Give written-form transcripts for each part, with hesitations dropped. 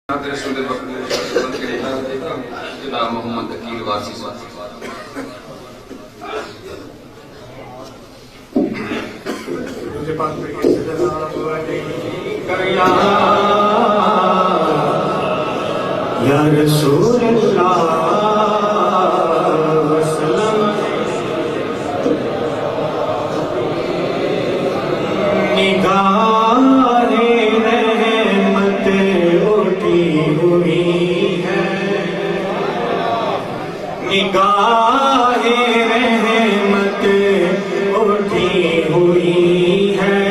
رسول جناب محمد عقیل واسی صاحب یا رسول اللہ وسلم نگاہ رحمت اٹھی ہوئی ہے، نگاہ رحمت اٹھی ہوئی ہے،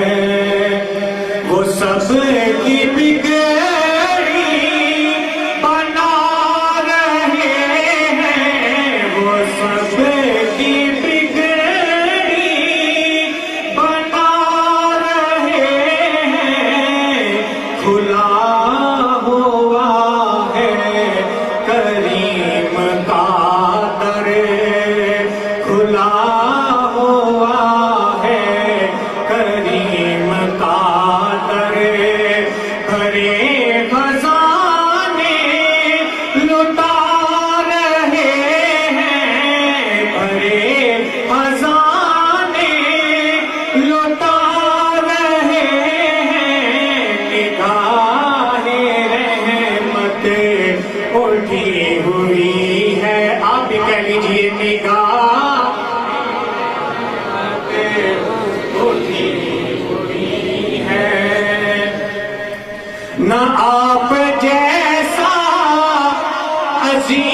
وہ سب کی بگڑی بنا رہے ہیں، وہ سب کی بگڑی بنا رہے ہیں، کھلا ہوا ہے کریم کا در، کھلا ہوا ہے کریم کا در، بھرے خزانے لٹا رہے ہیں، بھرے خزانے لٹا رہے ہیں، نگاہ رحمت اٹھی ہوئی ہے۔ آپ بھی کہہ لیجیے نگاہ اٹھی ہوئی ہے، نہ آپ جیسا عظیم